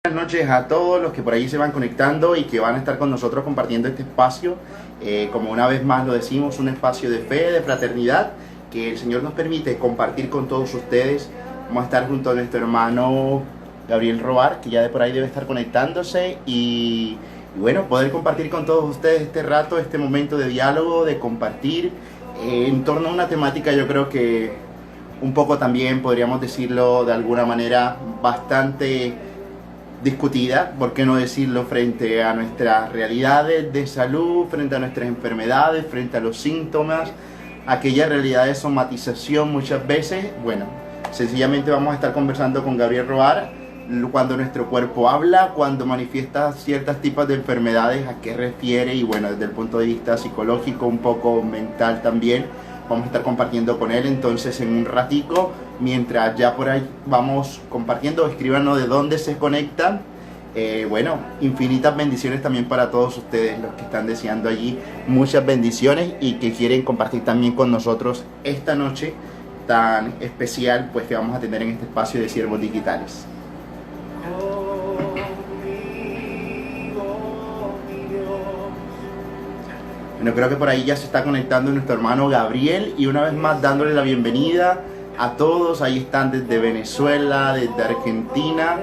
Buenas noches a todos los que por ahí se van conectando y que van a estar con nosotros compartiendo este espacio. Como una vez más lo decimos, un espacio de fe, de fraternidad, que el Señor nos permite compartir con todos ustedes. Vamos a estar junto a nuestro hermano Gabriel Robar, que ya de por ahí debe estar conectándose, y bueno, poder compartir con todos ustedes este rato, este momento de diálogo, de compartir en torno a una temática, yo creo que un poco también podríamos decirlo de alguna manera bastante discutida, por qué no decirlo, frente a nuestras realidades de salud, frente a nuestras enfermedades, frente a los síntomas, aquella realidad de somatización muchas veces. Bueno, sencillamente vamos a estar conversando con Gabriel Roar cuando nuestro cuerpo habla, cuando manifiesta ciertos tipos de enfermedades, a qué refiere, y bueno, desde el punto de vista psicológico, un poco mental también, vamos a estar compartiendo con él. Entonces en un ratico, mientras ya por ahí vamos compartiendo, escríbanos de dónde se conectan. Bueno, infinitas bendiciones también para todos ustedes, los que están deseando allí muchas bendiciones y que quieren compartir también con nosotros esta noche tan especial, pues, que vamos a tener en este espacio de Siervos Digitales. Bueno, creo que por ahí ya se está conectando nuestro hermano Gabriel, y una vez más dándole la bienvenida a todos. Ahí están desde Venezuela, desde Argentina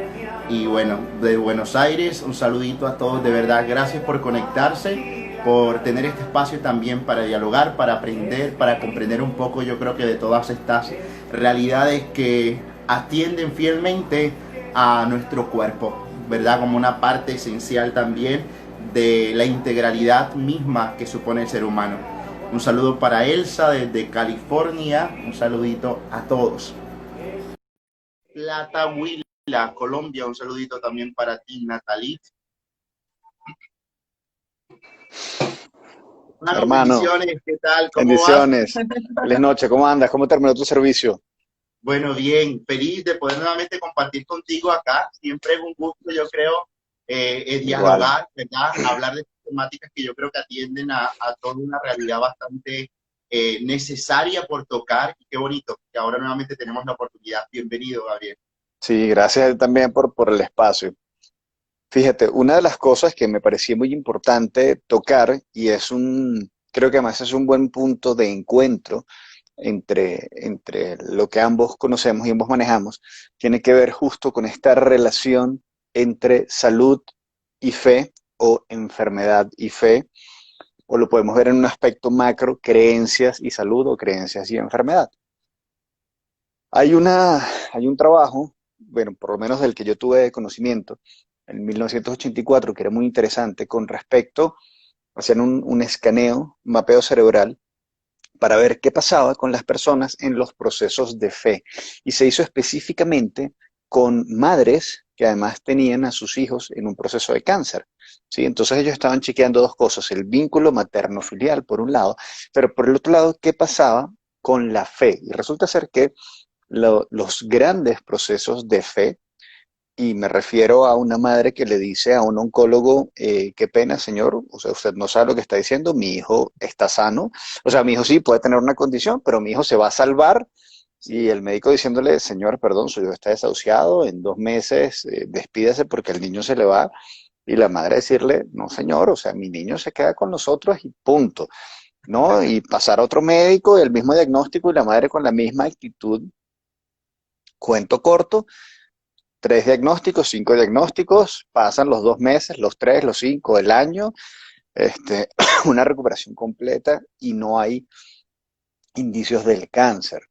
y bueno, de Buenos Aires. Un saludito a todos, de verdad, gracias por conectarse, por tener este espacio también para dialogar, para aprender, para comprender un poco, yo creo que de todas estas realidades que atienden fielmente a nuestro cuerpo, ¿verdad? Como una parte esencial también de la integralidad misma que supone el ser humano. Un saludo para Elsa desde California, un saludito a todos. Plata Huila, Colombia, un saludito también para ti, Natalie. Hermano, Hermano, bendiciones, ¿qué tal? ¿Cómo vas? bendiciones. Feliz noche, ¿cómo andas? ¿Cómo terminó tu servicio? Bueno, bien, feliz de poder nuevamente compartir contigo acá. Siempre es un gusto, yo creo, Igual. dialogar, ¿verdad? Hablar de temáticas que yo creo que atienden a toda una realidad bastante necesaria por tocar. Y qué bonito que ahora nuevamente tenemos la oportunidad. Bienvenido, Gabriel. Sí, gracias también por el espacio. Fíjate, una de las cosas que me parecía muy importante tocar, y creo que además es un buen punto de encuentro entre lo que ambos conocemos y ambos manejamos, tiene que ver justo con esta relación entre salud y fe o enfermedad y fe, o lo podemos ver en un aspecto macro, creencias y salud o creencias y enfermedad. Hay hay un trabajo, bueno, por lo menos del que yo tuve conocimiento, en 1984, que era muy interesante con respecto, hacían un escaneo, un mapeo cerebral, para ver qué pasaba con las personas en los procesos de fe. Y se hizo específicamente con madres que además tenían a sus hijos en un proceso de cáncer. ¿Sí? Entonces ellos estaban chequeando dos cosas, el vínculo materno-filial por un lado, pero por el otro lado, ¿qué pasaba con la fe? Y resulta ser que los grandes procesos de fe, y me refiero a una madre que le dice a un oncólogo, qué pena, señor, o sea, usted no sabe lo que está diciendo, mi hijo está sano, o sea, mi hijo sí puede tener una condición, pero mi hijo se va a salvar, y el médico diciéndole, señor, perdón, su hijo está desahuciado, en 2 meses, despídase porque el niño se le va, y la madre decirle, no, señor, o sea, mi niño se queda con nosotros y punto, ¿no? Y pasar a otro médico, el mismo diagnóstico, y la madre con la misma actitud. Cuento corto, 3 diagnósticos, 5 diagnósticos, pasan los 2 meses, los tres, los cinco, el año, este, una recuperación completa y no hay indicios del cáncer.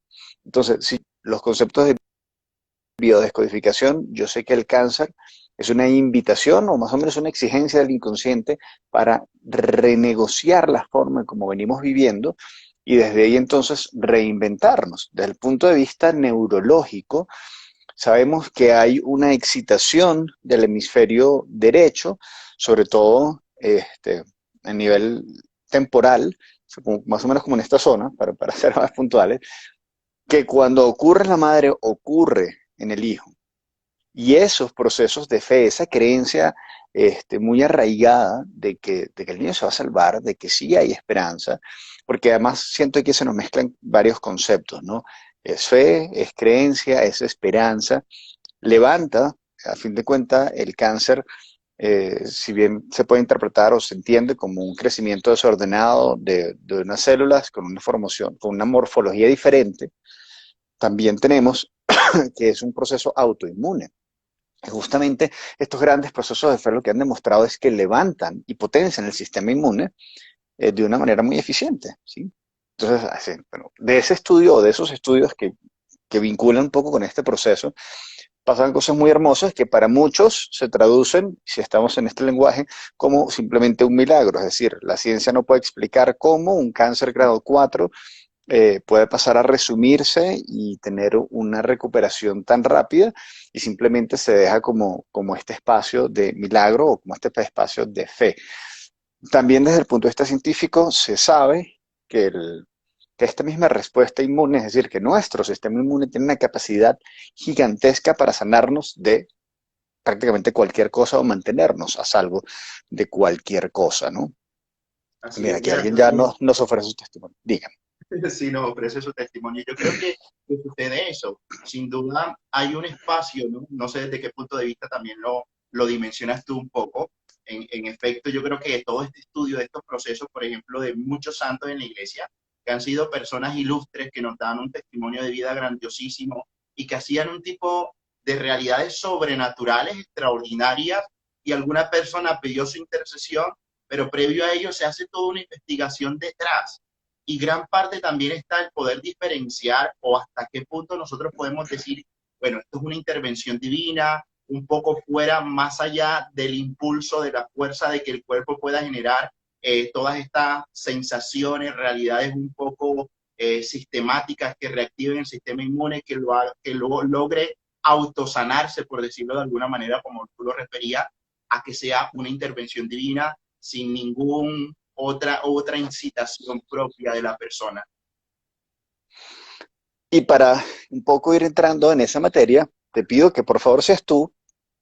Entonces, sí, los conceptos de biodescodificación, yo sé que el cáncer es una invitación o más o menos una exigencia del inconsciente para renegociar la forma en como venimos viviendo y desde ahí entonces reinventarnos. Desde el punto de vista neurológico, sabemos que hay una excitación del hemisferio derecho, sobre todo a nivel temporal, más o menos como en esta zona, para ser más puntuales, que cuando ocurre en la madre ocurre en el hijo. Y esos procesos de fe, esa creencia muy arraigada de que el niño se va a salvar, de que sí hay esperanza, porque además siento que se nos mezclan varios conceptos, ¿no? Es fe, es creencia, es esperanza, levanta a fin de cuentas, el cáncer, si bien se puede interpretar o se entiende como un crecimiento desordenado de unas células con una formación, con una morfología diferente, también tenemos que es un proceso autoinmune. Y justamente estos grandes procesos de fe lo que han demostrado es que levantan y potencian el sistema inmune de una manera muy eficiente, ¿sí? Entonces, bueno, de ese estudio o de esos estudios que vinculan un poco con este proceso, pasan cosas muy hermosas que para muchos se traducen, si estamos en este lenguaje, como simplemente un milagro. Es decir, la ciencia no puede explicar cómo un cáncer grado 4 puede pasar a resumirse y tener una recuperación tan rápida y simplemente se deja como este espacio de milagro o como este espacio de fe. También desde el punto de vista científico se sabe que, que esta misma respuesta inmune, es decir, que nuestro sistema inmune tiene una capacidad gigantesca para sanarnos de prácticamente cualquier cosa o mantenernos a salvo de cualquier cosa, ¿no? Así Mira, es, aquí mira, alguien ya nos ofrece su testimonio. Dígame. sí nos ofrece su testimonio. Yo creo que sucede eso. Sin duda hay un espacio, ¿no? No sé desde qué punto de vista también lo dimensionas tú un poco. En efecto, yo creo que todo este estudio de estos procesos, por ejemplo, de muchos santos en la iglesia, que han sido personas ilustres, que nos dan un testimonio de vida grandiosísimo y que hacían un tipo de realidades sobrenaturales, extraordinarias, y alguna persona pidió su intercesión, pero previo a ello se hace toda una investigación detrás y gran parte también está el poder diferenciar o hasta qué punto nosotros podemos decir, bueno, esto es una intervención divina, un poco fuera, más allá del impulso, de la fuerza de que el cuerpo pueda generar todas estas sensaciones, realidades un poco sistemáticas que reactiven el sistema inmune, que lo logre autosanarse, por decirlo de alguna manera, como tú lo referías, a que sea una intervención divina sin ningún otra incitación propia de la persona. Y para un poco ir entrando en esa materia, te pido que por favor seas tú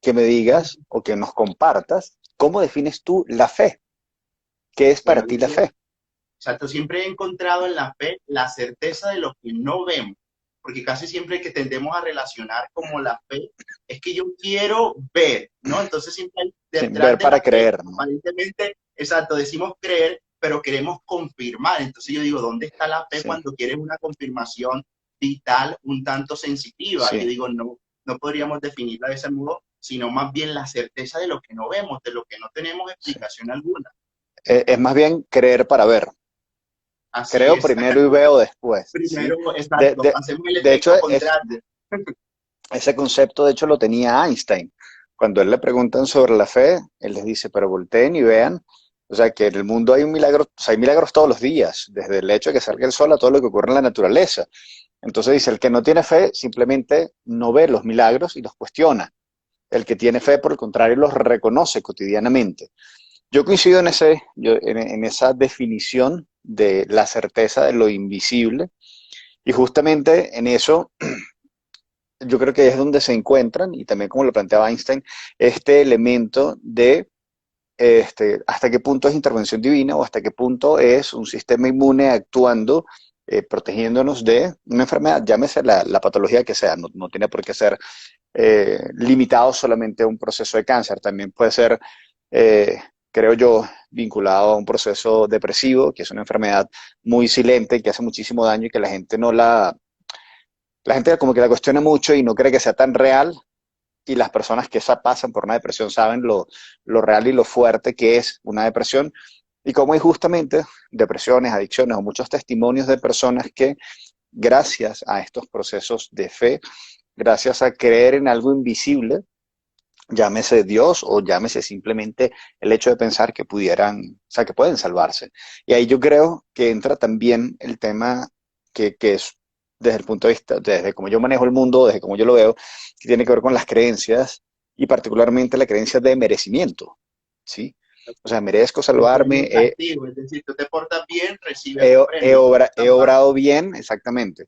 que me digas o que nos compartas cómo defines tú la fe. ¿Qué es para Bueno, ti la fe? exacto, siempre he encontrado en la fe la certeza de lo que no vemos, porque casi siempre que tendemos a relacionar como la fe es que yo quiero ver, ¿no? Entonces siempre hay Sí, detrás ver de la para fe, creer, ¿no? aparentemente, exacto, decimos creer, pero queremos confirmar. Entonces yo digo, ¿dónde está la fe Sí, cuando quieres una confirmación vital un tanto sensitiva? Yo sí. digo, no, no podríamos definirla de ese modo, sino más bien la certeza de lo que no vemos, de lo que no tenemos Sí. explicación alguna. Es más bien creer para ver. Así Creo es. primero y veo después, ¿sí? Primero, De, exacto, de, hacemos el de hecho, efecto contrario. ese concepto de hecho lo tenía Einstein. Cuando a él le preguntan sobre la fe, él les dice, pero volteen y vean, o sea, que en el mundo hay un milagro, o sea, hay milagros todos los días, desde el hecho de que salga el sol a todo lo que ocurre en la naturaleza. Entonces dice, el que no tiene fe simplemente no ve los milagros y los cuestiona. El que tiene fe, por el contrario, los reconoce cotidianamente. Yo coincido en esa definición de la certeza de lo invisible y justamente en eso yo creo que es donde se encuentran, y también como lo planteaba Einstein, este elemento de hasta qué punto es intervención divina o hasta qué punto es un sistema inmune actuando, protegiéndonos de una enfermedad, llámese la patología que sea, no tiene por qué ser limitado solamente a un proceso de cáncer, también puede ser, eh, creo yo, vinculado a un proceso depresivo, que es una enfermedad muy silente y que hace muchísimo daño y que la gente no la gente como que la cuestiona mucho y no cree que sea tan real, y las personas que pasan por una depresión saben lo real y lo fuerte que es una depresión, y cómo hay justamente depresiones, adicciones o muchos testimonios de personas que gracias a estos procesos de fe, gracias a creer en algo invisible, llámese Dios o llámese simplemente el hecho de pensar que pudieran, o sea, que pueden salvarse. Y ahí yo creo que entra también el tema que es desde el punto de vista, desde cómo yo manejo el mundo, desde cómo yo lo veo, que tiene que ver con las creencias y particularmente la creencia de merecimiento, ¿sí? O sea, merezco El salvarme, premio castigo, es decir, tú te portas bien, recibes un premio. Tú he portas mal. obrado bien, exactamente,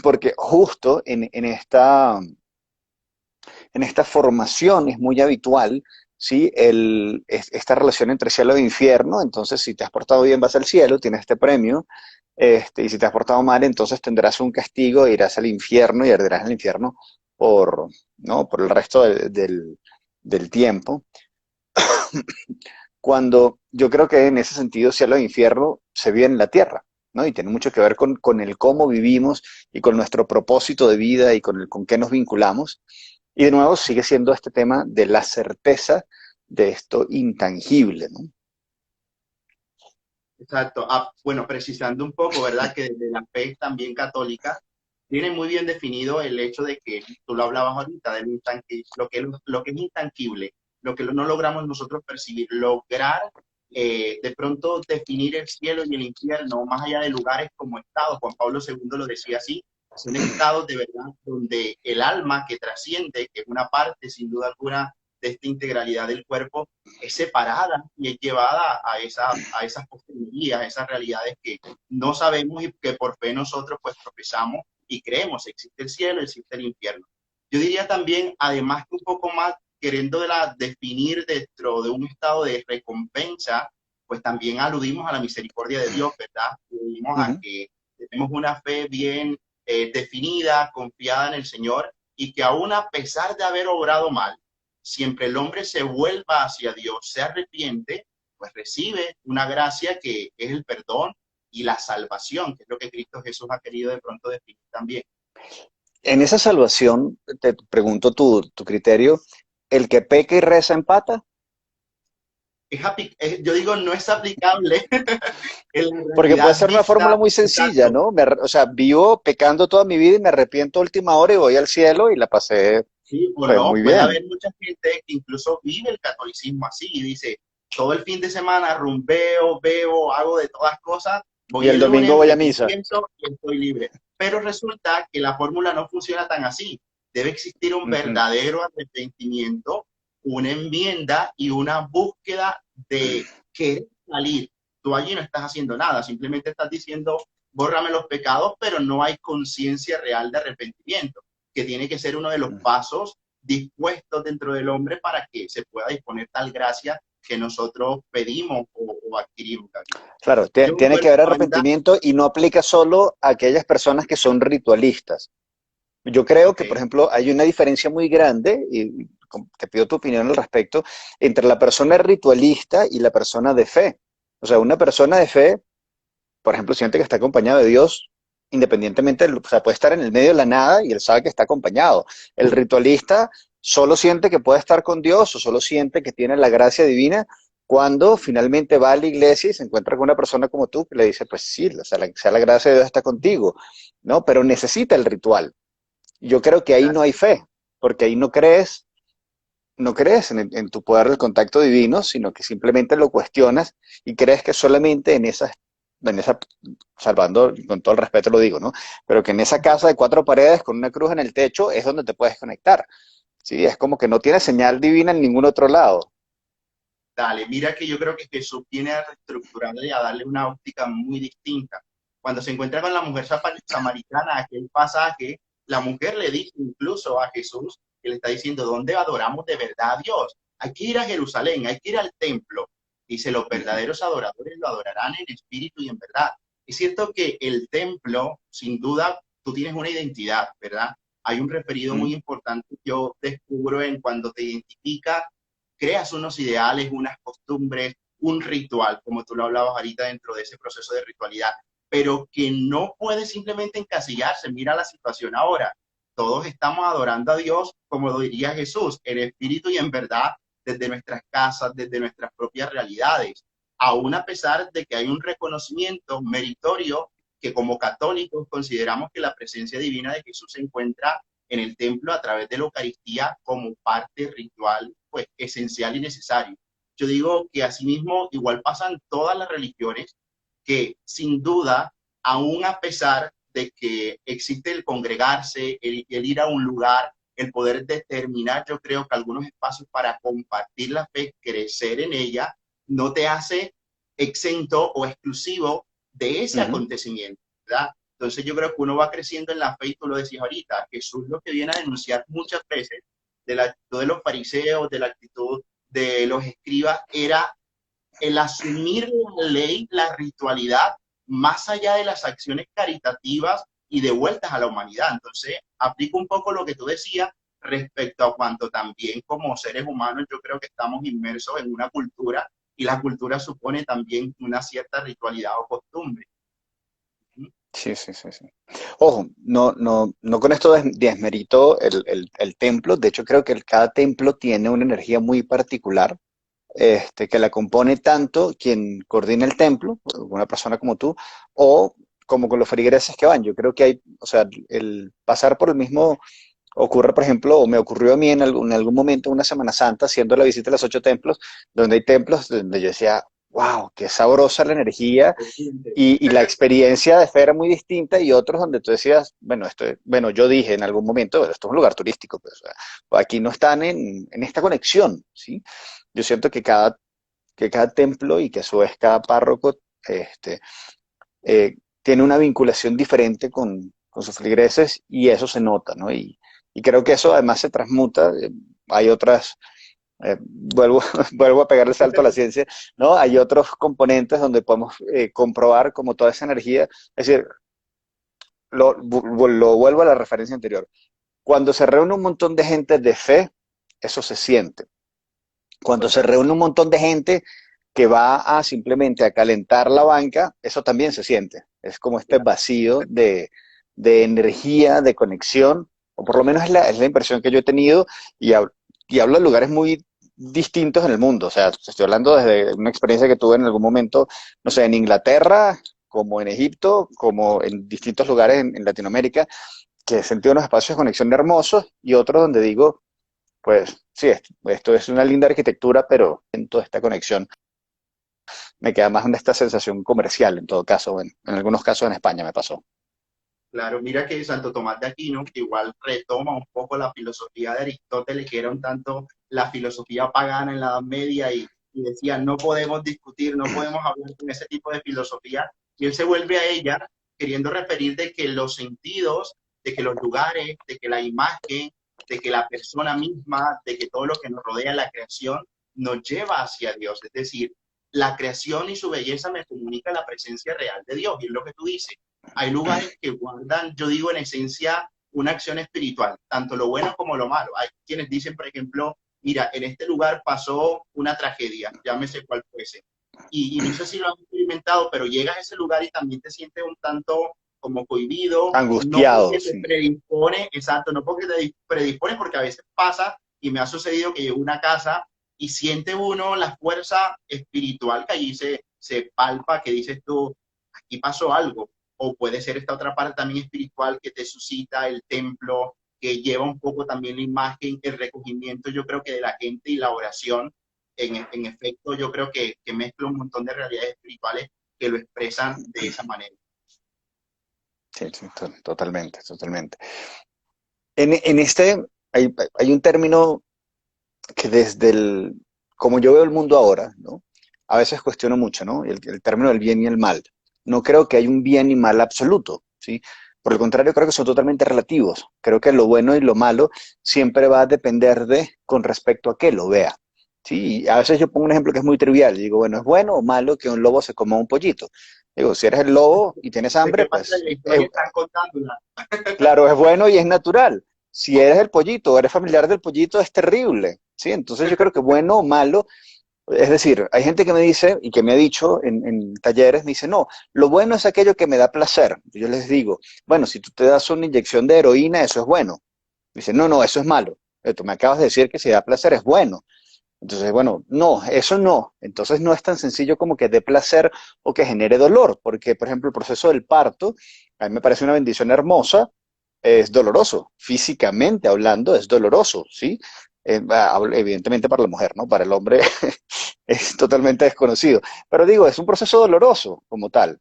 porque justo en esta formación es muy habitual, ¿sí? Esta relación entre cielo e infierno. Entonces si te has portado bien vas al cielo, tienes este premio, y si te has portado mal entonces tendrás un castigo, irás al infierno y arderás en el infierno por, ¿no? por el resto del tiempo, cuando yo creo que en ese sentido cielo e infierno se vive en la tierra, ¿no? Y tiene mucho que ver con el cómo vivimos y con nuestro propósito de vida y con qué nos vinculamos. Y de nuevo sigue siendo este tema de la certeza de esto intangible, ¿no? Exacto. Ah, bueno, precisando un poco, ¿verdad? Que desde la fe también católica tiene muy bien definido el hecho de que tú lo hablabas ahorita, lo que es intangible, lo que no logramos nosotros percibir, lograr de pronto definir el cielo y el infierno más allá de lugares como estados. Juan Pablo II lo decía así, son estados de verdad donde el alma que trasciende, que es una parte sin duda alguna de esta integralidad del cuerpo, es separada y es llevada a esas postrimerías, a esas realidades que no sabemos y que por fe nosotros pues tropezamos y creemos, existe el cielo, existe el infierno. Yo diría también, además que un poco más queriendo definir dentro de un estado de recompensa, pues también aludimos a la misericordia de Dios, ¿verdad? Aludimos Uh a -huh. que tenemos una fe bien definida, confiada en el Señor, y que aún a pesar de haber obrado mal, siempre el hombre se vuelva hacia Dios, se arrepiente, pues recibe una gracia que es el perdón y la salvación, que es lo que Cristo Jesús ha querido de pronto definir también. En esa salvación, te pregunto tu criterio, ¿el que peca y reza empata? Yo digo, no es aplicable en la Porque puede realidad ser una fórmula vista, muy sencilla, exacto. ¿no? O sea, vivo pecando toda mi vida y me arrepiento a última hora y voy al cielo y la pasé Sí, o pues no, muy puede bien. haber mucha gente que incluso vive el catolicismo así y dice, todo el fin de semana rumbeo, bebo, hago de todas cosas, Y voy el el domingo lunes, voy a me misa. confieso y estoy libre. Pero resulta que la fórmula no funciona tan así. Debe existir un Uh -huh. verdadero arrepentimiento, una enmienda y una búsqueda de querer salir. Tú allí no estás haciendo nada, simplemente estás diciendo, bórrame los pecados, pero no hay conciencia real de arrepentimiento, que tiene que ser uno de los pasos dispuestos dentro del hombre para que se pueda disponer tal gracia que nosotros pedimos o adquirimos. Claro, Yo tiene que concuerdo haber con Wanda. arrepentimiento y no aplica solo a aquellas personas que son ritualistas. Yo creo Ok, que, por ejemplo, hay una diferencia muy grande, y te pido tu opinión al respecto, entre la persona ritualista y la persona de fe. O sea, una persona de fe, por ejemplo, siente que está acompañado de Dios, independientemente, o sea, puede estar en el medio de la nada y él sabe que está acompañado. El ritualista solo siente que puede estar con Dios o solo siente que tiene la gracia divina cuando finalmente va a la iglesia y se encuentra con una persona como tú que le dice, pues sí, o sea la gracia de Dios está contigo, ¿no? Pero necesita el ritual. Yo creo que ahí no hay fe, porque ahí no crees en tu poder del contacto divino, sino que simplemente lo cuestionas y crees que solamente en esa, salvando, con todo el respeto lo digo, ¿no? Pero que en esa casa de 4 paredes con una cruz en el techo es donde te puedes conectar. Sí, es como que no tiene señal divina en ningún otro lado. dale, mira que yo creo que Jesús viene a reestructurarle y a darle una óptica muy distinta. Cuando se encuentra con la mujer samaritana, aquel pasaje, la mujer le dice incluso a Jesús, que le está diciendo, ¿dónde adoramos de verdad a Dios? Hay que ir a Jerusalén, hay que ir al templo. Dice, los verdaderos adoradores lo adorarán en espíritu y en verdad. Es cierto que el templo, sin duda, tú tienes una identidad, ¿verdad? Hay un referido muy importante que yo descubro en cuando te identifica, creas unos ideales, unas costumbres, un ritual, como tú lo hablabas ahorita dentro de ese proceso de ritualidad, pero que no puede simplemente encasillarse. Mira la situación ahora. Todos estamos adorando a Dios, como lo diría Jesús, en espíritu y en verdad, desde nuestras casas, desde nuestras propias realidades, aún a pesar de que hay un reconocimiento meritorio que como católicos consideramos que la presencia divina de Jesús se encuentra en el templo a través de la Eucaristía como parte ritual, pues esencial y necesario. Yo digo que asimismo igual pasan todas las religiones, que sin duda, aún a pesar de que existe el congregarse, el ir a un lugar, el poder determinar, yo creo que algunos espacios para compartir la fe, crecer en ella, no te hace exento o exclusivo de ese Uh -huh. acontecimiento, ¿verdad? Entonces yo creo que uno va creciendo en la fe y tú lo decías ahorita, Jesús lo que viene a denunciar muchas veces de la actitud de los fariseos, de la actitud de los escribas, era el asumir la ley, la ritualidad, más allá de las acciones caritativas y devueltas a la humanidad. Entonces, aplico un poco lo que tú decías respecto a cuanto también como seres humanos yo creo que estamos inmersos en una cultura y la cultura supone también una cierta ritualidad o costumbre. Sí, sí, sí, sí. Ojo, no con esto desmerito el templo. De hecho, creo que cada templo tiene una energía muy particular, que la compone tanto quien coordina el templo, una persona como tú, o como con los feligreses que van. Yo creo que hay, o sea, el pasar por el mismo ocurre, por ejemplo, o me ocurrió a mí en algún momento, una Semana Santa, haciendo la visita a los 8 templos, donde hay templos donde yo decía, wow, qué sabrosa la energía y la experiencia de fe era muy distinta y otros donde tú decías, bueno, bueno, yo dije en algún momento, bueno, esto es un lugar turístico, pues, o sea, aquí no están en esta conexión, ¿sí? Yo siento que cada templo y que a su vez cada párroco este, tiene una vinculación diferente con sus feligreses y eso se nota, ¿no? Y creo que eso además se transmuta. Hay otras, vuelvo, vuelvo a pegar el salto a la ciencia, ¿no? Hay otros componentes donde podemos comprobar como toda esa energía, es decir, lo vuelvo a la referencia anterior. Cuando se reúne un montón de gente de fe, eso se siente. Cuando se Totalmente. reúne un montón de gente que va a simplemente a calentar la banca, eso también se siente. Es como este vacío de energía, de conexión, o por lo menos es la impresión que yo he tenido y, y hablo de lugares muy distintos en el mundo. O sea, estoy hablando desde una experiencia que tuve en algún momento, no sé, en Inglaterra, como en Egipto, como en distintos lugares en Latinoamérica, que he sentido unos espacios de conexión hermosos y otros donde digo, pues sí, esto es una linda arquitectura, pero en toda esta conexión me queda más en esta sensación comercial, en todo caso, bueno, en algunos casos en España me pasó. Claro, mira que Santo Tomás de Aquino, que igual retoma un poco la filosofía de Aristóteles, que era un tanto la filosofía pagana en la Edad Media, y decía, no podemos discutir, no podemos hablar con ese tipo de filosofía, y él se vuelve a ella queriendo referir de que los sentidos, de que los lugares, de que la imagen, de que la persona misma, de que todo lo que nos rodea, la creación, nos lleva hacia Dios. Es decir, la creación y su belleza me comunica la presencia real de Dios, y es lo que tú dices, hay lugares que guardan, yo digo, en esencia, una acción espiritual, tanto lo bueno como lo malo. Hay quienes dicen, por ejemplo, mira, en este lugar pasó una tragedia, llámese cuál fuese. Y no sé si lo han experimentado, pero llegas a ese lugar y también te sientes un tanto como cohibido, no Angustiado, porque te sí. predispone, exacto, no porque te predispone, porque a veces pasa, y me ha sucedido que llego a una casa y siente uno la fuerza espiritual que allí se palpa, que dices tú, aquí pasó algo, o puede ser esta otra parte también espiritual que te suscita el templo, que lleva un poco también la imagen, el recogimiento, yo creo que de la gente y la oración, en efecto, yo creo que mezcla un montón de realidades espirituales que lo expresan de esa manera. Sí, sí, totalmente, totalmente. En este hay un término que desde como yo veo el mundo ahora, ¿no? A veces cuestiono mucho, ¿no? El término del bien y el mal. No creo que hay un bien y mal absoluto, ¿sí? Por el contrario, creo que son totalmente relativos. Creo que lo bueno y lo malo siempre va a depender de con respecto a qué lo vea. Sí, y a veces yo pongo un ejemplo que es muy trivial. Digo, bueno, ¿es bueno o malo que un lobo se coma un pollito? Digo, si eres el lobo y tienes ¿De hambre, qué parte pues de la historia están contándola? claro, es bueno y es natural. Si eres el pollito o eres familiar del pollito, es terrible. Sí, entonces yo creo que bueno o malo, es decir, hay gente que me dice y que me ha dicho en talleres, me dice, no, lo bueno es aquello que me da placer. Yo les digo, bueno, si tú te das una inyección de heroína, eso es bueno. Dice, no, no, eso es malo. Tú me acabas de decir que si da placer es bueno. Entonces, bueno, no, eso no. Entonces no es tan sencillo como que dé placer o que genere dolor, porque, por ejemplo, el proceso del parto, a mí me parece una bendición hermosa, es doloroso, físicamente hablando es doloroso, ¿sí? Evidentemente para la mujer, ¿no? Para el hombre es totalmente desconocido. Pero digo, es un proceso doloroso como tal.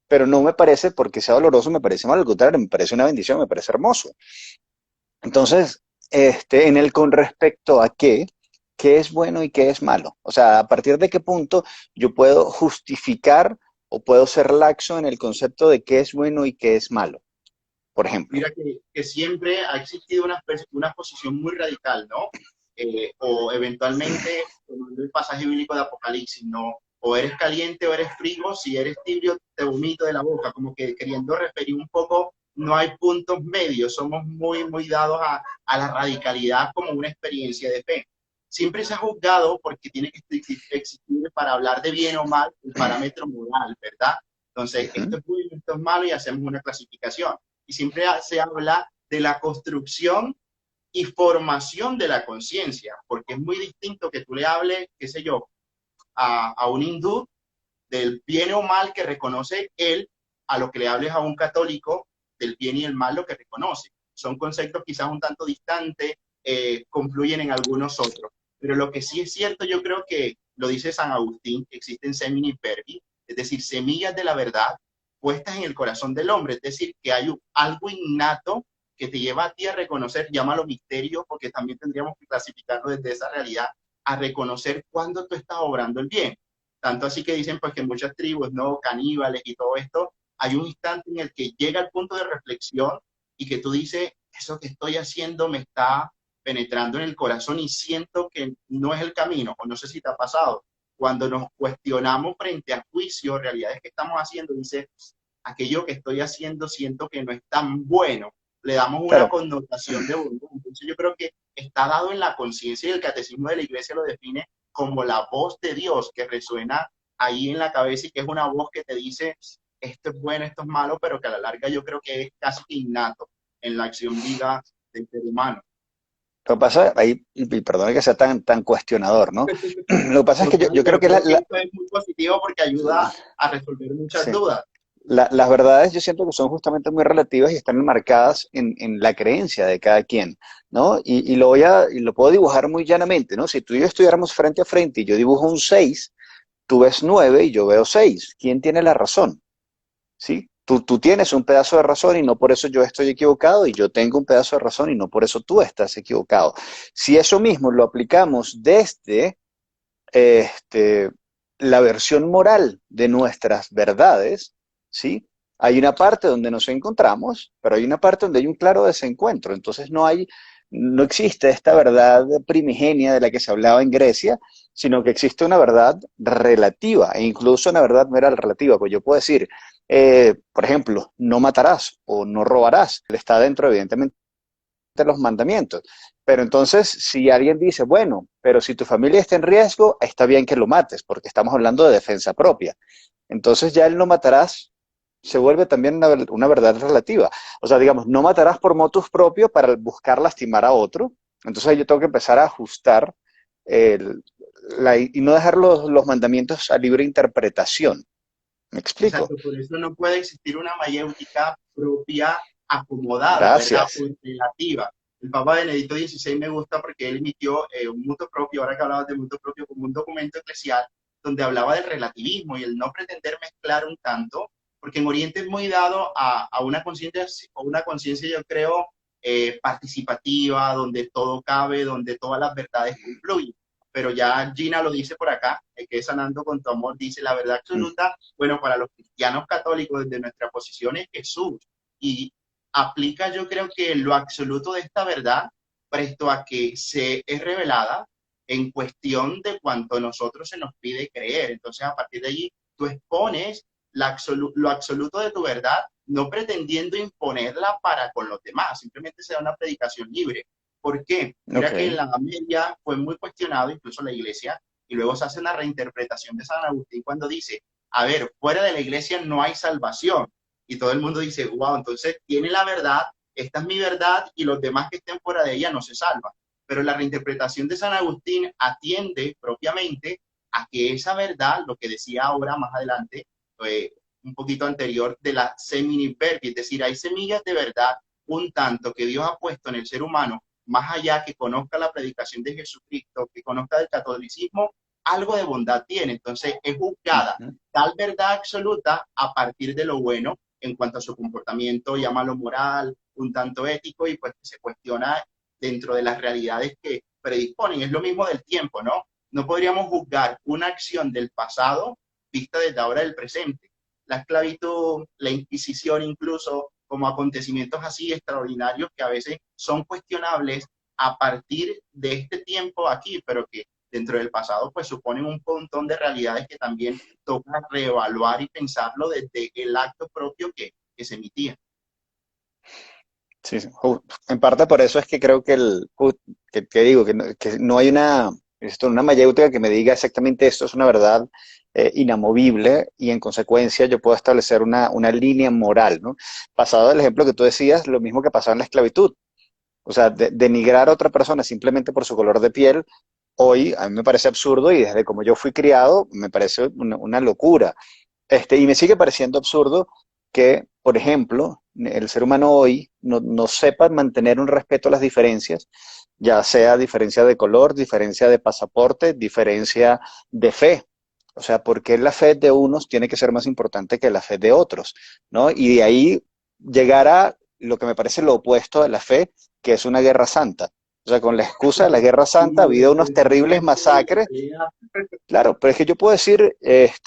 Pero no me parece, porque sea doloroso, me parece mal, al contrario, me parece una bendición, me parece hermoso. Entonces, en el con respecto a qué es bueno y qué es malo. O sea, a partir de qué punto yo puedo justificar o puedo ser laxo en el concepto de qué es bueno y qué es malo, por ejemplo. Mira que siempre ha existido una posición muy radical, ¿no? O eventualmente, tomando el pasaje bíblico de Apocalipsis, ¿no? O eres caliente o eres frío, si eres tibio te vomito de la boca, como que queriendo referir un poco no hay puntos medios, somos muy dados a la radicalidad como una experiencia de fe. Siempre se ha juzgado porque tiene que existir para hablar de bien o mal el parámetro moral, ¿verdad? Entonces, Ujú. esto es bueno, esto es malo y hacemos una clasificación. Y siempre se habla de la construcción y formación de la conciencia, porque es muy distinto que tú le hables, qué sé yo, a un hindú del bien o mal que reconoce él, a lo que le hables a un católico del bien y el mal lo que reconoce. Son conceptos quizás un tanto distantes, confluyen en algunos otros. Pero lo que sí es cierto, yo creo que lo dice San Agustín, que existen semini verbi, es decir, semillas de la verdad puestas en el corazón del hombre, es decir, que hay algo innato que te lleva a ti a reconocer, llámalo misterio, porque también tendríamos que clasificarlo desde esa realidad, a reconocer cuándo tú estás obrando el bien. Tanto así que dicen pues que en muchas tribus, ¿no? Caníbales y todo esto, hay un instante en el que llega el punto de reflexión y que tú dices, eso que estoy haciendo me está penetrando en el corazón y siento que no es el camino, o no sé si te ha pasado, cuando nos cuestionamos frente a juicio, realidades que estamos haciendo, dice, aquello que estoy haciendo siento que no es tan bueno, le damos una Claro. connotación de bondad. Entonces yo creo que está dado en la conciencia y el catecismo de la iglesia lo define como la voz de Dios que resuena ahí en la cabeza y que es una voz que te dice esto es bueno, esto es malo, pero que a la larga yo creo que es casi innato en la acción viva del ser humano. Lo que pasa, ahí, y perdone que sea tan cuestionador, ¿no? Lo que pasa es que yo, Total, yo creo pero que creo que esto es muy positivo porque ayuda a resolver muchas sí, dudas. las verdades yo siento que son justamente muy relativas y están enmarcadas en la creencia de cada quien, ¿no? Y lo puedo dibujar muy llanamente, ¿no? Si tú y yo estuviéramos frente a frente y yo dibujo un 6, tú ves 9 y yo veo 6. ¿Quién tiene la razón? ¿Sí? Tú tienes un pedazo de razón y no por eso yo estoy equivocado y yo tengo un pedazo de razón y no por eso tú estás equivocado. Si eso mismo lo aplicamos desde este, la versión moral de nuestras verdades, ¿sí? Hay una parte donde nos encontramos, pero hay una parte donde hay un claro desencuentro. Entonces no existe esta verdad primigenia de la que se hablaba en Grecia, sino que existe una verdad relativa, e incluso una verdad no era relativa, pues yo puedo decir, por ejemplo, no matarás o no robarás. Está dentro, evidentemente, de los mandamientos. Pero entonces, si alguien dice, bueno, pero si tu familia está en riesgo, está bien que lo mates, porque estamos hablando de defensa propia. Entonces ya el no matarás se vuelve también una verdad relativa. O sea, digamos, no matarás por motus propios para buscar lastimar a otro. Entonces yo tengo que empezar a ajustar el, y no dejar los mandamientos a libre interpretación. ¿Me explico? Exacto, por eso no puede existir una mayéutica propia acomodada, ¿verdad? O Gracias. relativa. El Papa Benedicto XVI me gusta porque él emitió un mutuo propio, ahora que hablabas de mutuo propio, como un documento eclesial donde hablaba del relativismo y el no pretender mezclar un tanto, porque en Oriente es muy dado a una conciencia, yo creo, participativa, donde todo cabe, donde todas las verdades confluyen. Pero ya Gina lo dice por acá, que es Sanando con tu amor, dice la verdad Mm. absoluta. Bueno, para los cristianos católicos, desde nuestra posición es Jesús. Y aplica, yo creo que lo absoluto de esta verdad, presto a que se es revelada en cuestión de cuanto nosotros se nos pide creer. Entonces, a partir de allí, tú expones lo absoluto de tu verdad, no pretendiendo imponerla para con los demás, simplemente se da una predicación libre. ¿Por qué? Mira que en Ok. la Edad Media fue muy cuestionado, incluso la iglesia, y luego se hace una reinterpretación de San Agustín cuando dice, a ver, fuera de la iglesia no hay salvación. Y todo el mundo dice, wow, entonces tiene la verdad, esta es mi verdad, y los demás que estén fuera de ella no se salvan. Pero la reinterpretación de San Agustín atiende propiamente a que esa verdad, lo que decía ahora más adelante, un poquito anterior, de la seminiverbi, es decir, hay semillas de verdad un tanto que Dios ha puesto en el ser humano más allá que conozca la predicación de Jesucristo, que conozca del catolicismo, algo de bondad tiene. Entonces es juzgada Ujú. tal verdad absoluta a partir de lo bueno en cuanto a su comportamiento, llámalo moral, un tanto ético, y pues se cuestiona dentro de las realidades que predisponen. Es lo mismo del tiempo, ¿no? No podríamos juzgar una acción del pasado vista desde ahora del presente. La esclavitud, la Inquisición incluso, como acontecimientos así extraordinarios que a veces son cuestionables a partir de este tiempo aquí, pero que dentro del pasado pues suponen un montón de realidades que también toca reevaluar y pensarlo desde el acto propio que se emitía. Sí, sí. En parte por eso es que creo que que digo que no hay una mayéutica que me diga exactamente esto es una verdad inamovible y en consecuencia yo puedo establecer una línea moral, ¿no? Pasado el ejemplo que tú decías, lo mismo que pasaba en la esclavitud. O sea, denigrar a otra persona simplemente por su color de piel, hoy a mí me parece absurdo y desde como yo fui criado, me parece una locura. Y me sigue pareciendo absurdo que, por ejemplo, el ser humano hoy no sepa mantener un respeto a las diferencias, ya sea diferencia de color, diferencia de pasaporte, diferencia de fe. O sea, ¿por qué la fe de unos tiene que ser más importante que la fe de otros? ¿No? Y de ahí llegar a lo que me parece lo opuesto a la fe, que es una guerra santa. O sea, con la excusa de la guerra santa ha Sí, habido unos el terribles momento de la masacres. pelea. Claro, pero es que yo puedo decir,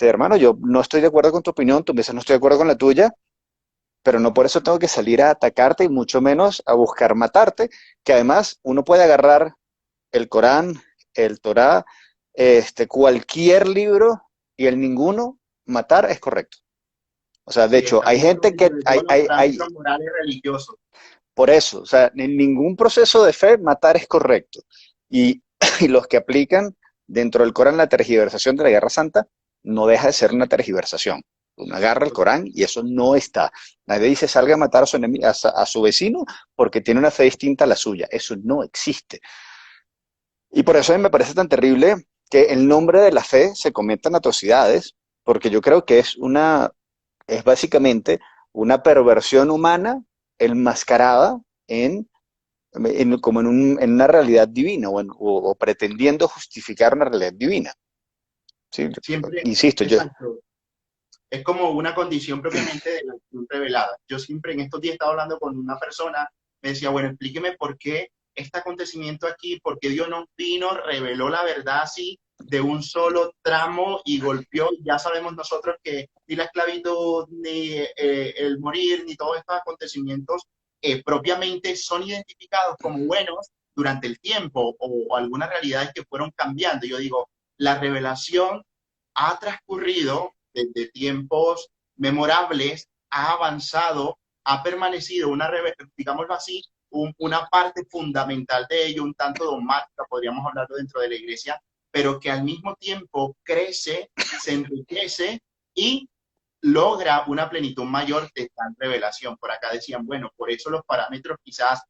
hermano, yo no estoy de acuerdo con tu opinión, tú me dices no estoy de acuerdo con la tuya, pero no por eso tengo que salir a atacarte y mucho menos a buscar matarte, que además uno puede agarrar el Corán, el Torá, cualquier libro y el ninguno matar es correcto. O sea, de Sí, hecho, está hay dentro gente que de todos los hay parámetros morales religiosos. por eso, o sea, en ningún proceso de fe matar es correcto. Y, y los que aplican dentro del Corán la tergiversación de la Guerra Santa no deja de ser una tergiversación. Uno agarra el Corán y eso no está. Nadie dice salga a matar a a su vecino porque tiene una fe distinta a la suya. Eso no existe. Y por eso a mí me parece tan terrible que en nombre de la fe se cometan atrocidades, porque yo creo que es básicamente una perversión humana enmascarada como en una realidad divina o pretendiendo justificar una realidad divina. ¿Sí? Siempre, Insisto, yo, exacto. Es como una condición propiamente de la acción revelada. Yo siempre en estos días estaba hablando con una persona, me decía, bueno, explíqueme por qué este acontecimiento aquí, por qué Dios no vino, reveló la verdad así de un solo tramo y golpeó. Ya sabemos nosotros que ni la esclavitud, ni el morir, ni todos estos acontecimientos propiamente son identificados como buenos durante el tiempo o algunas realidades que fueron cambiando. Yo digo, la revelación ha transcurrido desde tiempos memorables, ha avanzado, ha permanecido digámoslo así, una parte fundamental de ello, un tanto dogmática, podríamos hablarlo dentro de la iglesia, pero que al mismo tiempo crece, se enriquece y logra una plenitud mayor de tal revelación. Por acá decían, bueno, por eso los parámetros quizás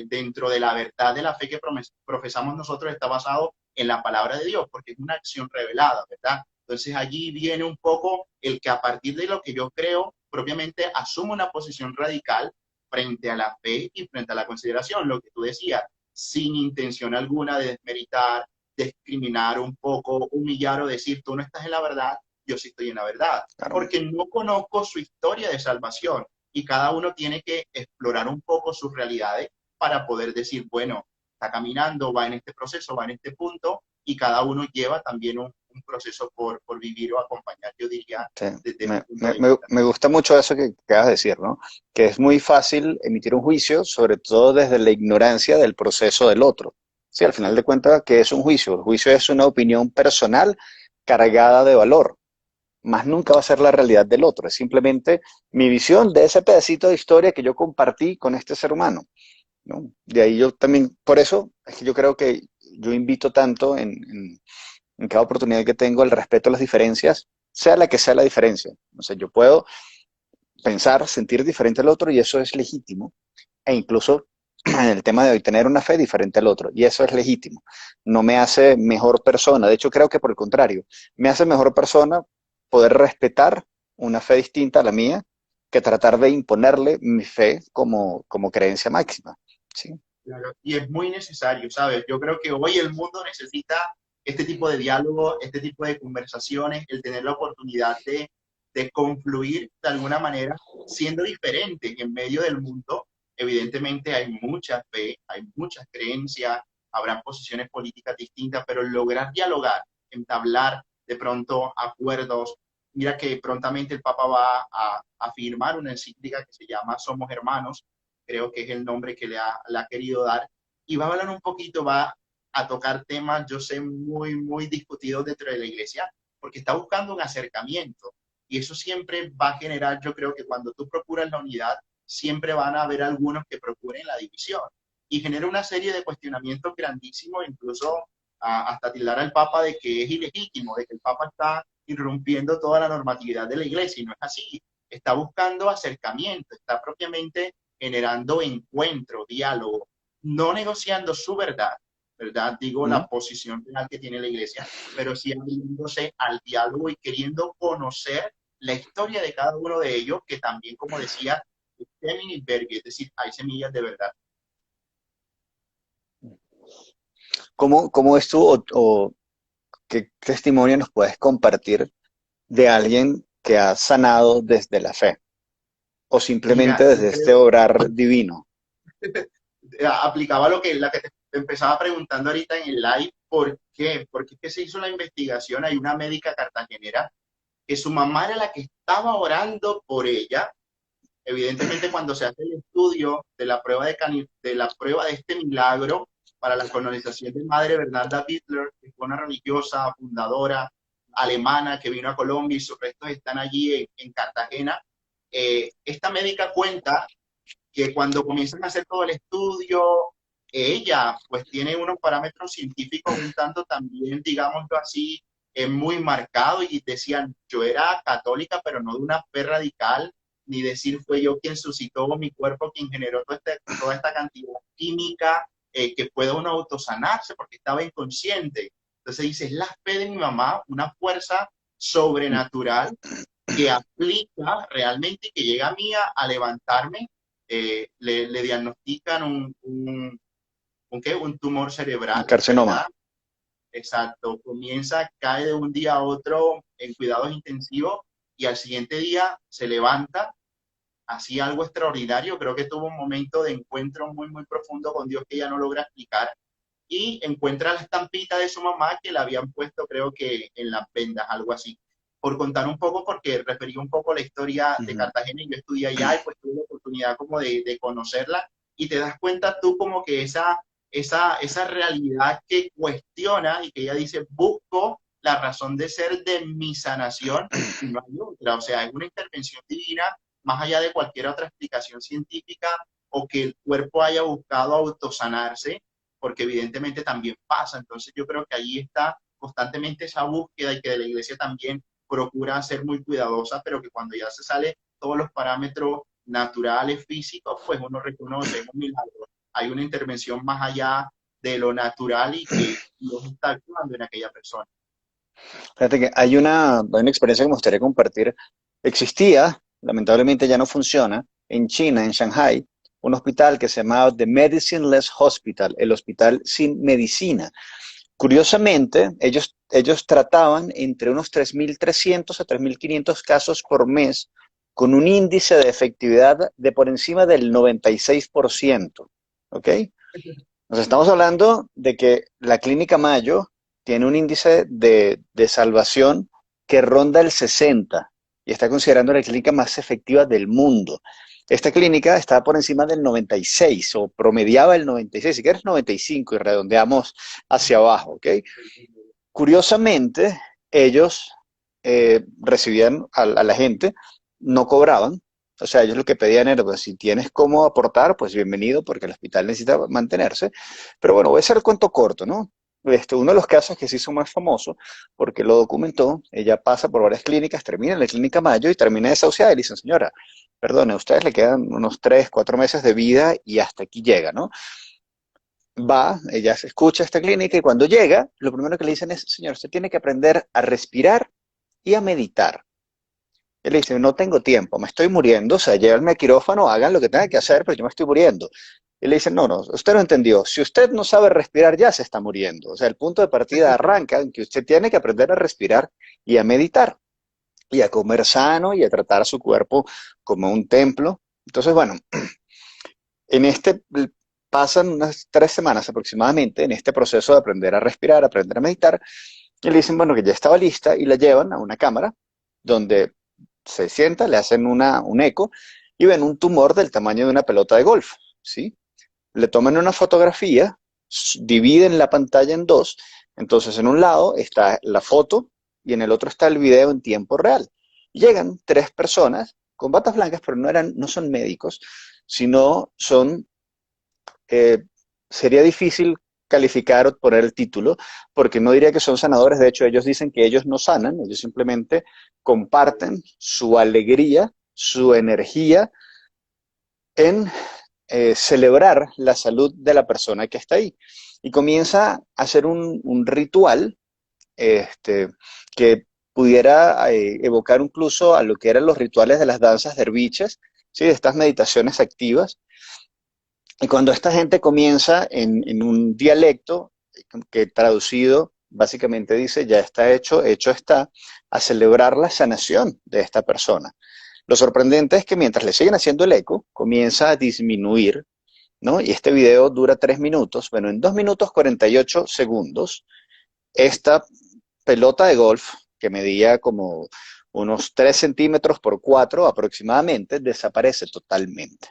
dentro de la verdad de la fe que profesamos nosotros está basado en la palabra de Dios, porque es una acción revelada, ¿verdad? Entonces allí viene un poco el que a partir de lo que yo creo, propiamente asumo una posición radical frente a la fe y frente a la consideración, lo que tú decías, sin intención alguna de desmeritar, discriminar un poco, humillar o decir, tú no estás en la verdad, yo sí estoy en la verdad, claro, porque no conozco su historia de salvación y cada uno tiene que explorar un poco sus realidades para poder decir, bueno, está caminando, va en este proceso, va en este punto y cada uno lleva también un proceso por vivir o acompañar, yo diría, sí. desde mi Me, punto me- de me- vista. me gusta mucho eso que acabas de decir, ¿no? Que es muy fácil emitir un juicio, sobre todo desde la ignorancia del proceso del otro. Sí, al final de cuentas, ¿qué es un juicio? El juicio es una opinión personal cargada de valor, más nunca va a ser la realidad del otro, es simplemente mi visión de ese pedacito de historia que yo compartí con este ser humano, ¿no? De ahí yo también, por eso es que yo creo que yo invito tanto en cada oportunidad que tengo el respeto a las diferencias, sea la que sea la diferencia. O sea, yo puedo pensar, sentir diferente al otro y eso es legítimo. E incluso en el tema de hoy, tener una fe diferente al otro. Y eso es legítimo. No me hace mejor persona. De hecho, creo que por el contrario, me hace mejor persona poder respetar una fe distinta a la mía que tratar de imponerle mi fe como creencia máxima. ¿Sí? Claro, y es muy necesario, ¿sabes? Yo creo que hoy el mundo necesita este tipo de diálogo, este tipo de conversaciones, el tener la oportunidad de confluir de alguna manera, siendo diferente en medio del mundo. Evidentemente hay mucha fe, hay muchas creencias, habrán posiciones políticas distintas, pero lograr dialogar, entablar de pronto acuerdos. Mira que prontamente el Papa va a firmar una encíclica que se llama Somos Hermanos, creo que es el nombre que le ha querido dar, y va a hablar un poquito, va a tocar temas, yo sé, muy, muy discutidos dentro de la iglesia, porque está buscando un acercamiento, y eso siempre va a generar, yo creo que cuando tú procuras la unidad, siempre van a haber algunos que procuren la división. Y genera una serie de cuestionamientos grandísimos, incluso hasta tildar al Papa de que es ilegítimo, de que el Papa está irrumpiendo toda la normatividad de la Iglesia, y no es así. Está buscando acercamiento, está propiamente generando encuentro, diálogo, no negociando su verdad, ¿verdad? Digo, ¿Mm? la posición real que tiene la Iglesia, pero sí abriéndose al diálogo y queriendo conocer la historia de cada uno de ellos, que también, como decía Berg, es decir, hay semillas de verdad. ¿Cómo es tú o qué testimonio nos puedes compartir de alguien que ha sanado desde la fe o simplemente Mira, yo desde este creo, obrar divino? aplicaba la que te empezaba preguntando ahorita en el live, ¿por qué? Porque es que se hizo la investigación, hay una médica cartagenera que su mamá era la que estaba orando por ella. Evidentemente, cuando se hace el estudio de la prueba de la prueba de este milagro para la colonización de Madre Bernarda Bittler, que fue una religiosa fundadora alemana que vino a Colombia y sus restos están allí en Cartagena, esta médica cuenta que cuando comienzan a hacer todo el estudio, ella pues tiene unos parámetros científicos un tanto también, digámoslo así, muy marcado, y decían, yo era católica, pero no de una fe radical, ni decir fue yo quien suscitó mi cuerpo, quien generó toda esta cantidad química, que pueda uno autosanarse porque estaba inconsciente. Entonces dice, es la fe de mi mamá, una fuerza sobrenatural que aplica realmente y que llega a mí a levantarme. Le diagnostican un tumor Un cerebral, carcinoma. ¿verdad? Exacto, comienza, cae de un día a otro en cuidados intensivos y al siguiente día se levanta, así algo extraordinario. Creo que tuvo un momento de encuentro muy, muy profundo con Dios que ella no logra explicar, y encuentra la estampita de su mamá que la habían puesto, creo que en las vendas, algo así. Por contar un poco, porque referí un poco la historia de Ujú. Cartagena y yo estudié allá y pues tuve la oportunidad como de conocerla, y te das cuenta tú como que esa realidad que cuestiona y que ella dice, busco la razón de ser de mi sanación y no hay otra. O sea, es una intervención divina más allá de cualquier otra explicación científica o que el cuerpo haya buscado autosanarse, porque evidentemente también pasa. Entonces yo creo que ahí está constantemente esa búsqueda, y que de la iglesia también procura ser muy cuidadosa, pero que cuando ya se sale todos los parámetros naturales, físicos, pues uno reconoce, es un milagro. Hay una intervención más allá de lo natural y que Dios está actuando en aquella persona. Fíjate que hay una experiencia que me gustaría compartir. Existía, lamentablemente ya no funciona, en China, en Shanghai, un hospital que se llamaba The Medicineless Hospital, el hospital sin medicina. Curiosamente, ellos trataban entre unos 3.300 a 3.500 casos por mes con un índice de efectividad de por encima del 96%. ¿Ok? Nos estamos hablando de que la Clínica Mayo tiene un índice de salvación que ronda el 60 y está considerando la clínica más efectiva del mundo. Esta clínica está por encima del 96 o promediaba el 96, si quieres 95 y redondeamos hacia abajo, ¿ok? Curiosamente, ellos recibían a la gente, no cobraban, o sea, ellos lo que pedían era, pues, si tienes cómo aportar, pues bienvenido, porque el hospital necesita mantenerse. Pero bueno, voy a hacer el cuento corto, ¿no? Uno de los casos que se hizo más famoso, porque lo documentó, ella pasa por varias clínicas, termina en la clínica Mayo y termina desahuciada y le dicen, señora, perdone, a ustedes le quedan unos 3, 4 meses de vida y hasta aquí llega, ¿no? Va, ella se escucha a esta clínica y cuando llega, lo primero que le dicen es, señor, usted tiene que aprender a respirar y a meditar. Él le dice, no tengo tiempo, me estoy muriendo, o sea, llévenme a quirófano, hagan lo que tengan que hacer, pero yo me estoy muriendo. Y le dicen, no, no, usted no entendió, si usted no sabe respirar ya se está muriendo. O sea, el punto de partida arranca en que usted tiene que aprender a respirar y a meditar, y a comer sano y a tratar a su cuerpo como un templo. Entonces, bueno, en este pasan unas 3 semanas aproximadamente en este proceso de aprender a respirar, aprender a meditar, y le dicen, bueno, que ya estaba lista y la llevan a una cámara donde se sienta, le hacen un eco y ven un tumor del tamaño de una pelota de golf, ¿sí? Le toman una fotografía, dividen la pantalla en dos, entonces en un lado está la foto y en el otro está el video en tiempo real. Llegan 3 personas con batas blancas, pero no son médicos, sino son, eh, sería difícil calificar o poner el título, porque no diría que son sanadores, de hecho ellos dicen que ellos no sanan, ellos simplemente comparten su alegría, su energía en celebrar la salud de la persona que está ahí. Y comienza a hacer un ritual este, que pudiera evocar incluso a lo que eran los rituales de las danzas derviches, ¿sí? De estas meditaciones activas. Y cuando esta gente comienza en un dialecto que traducido básicamente dice, ya está hecho, hecho está, a celebrar la sanación de esta persona. Lo sorprendente es que mientras le siguen haciendo el eco, comienza a disminuir, ¿no? Y este video dura 3 minutos. Bueno, en 2 minutos 48 segundos, esta pelota de golf, que medía como unos 3 centímetros por 4 aproximadamente, desaparece totalmente.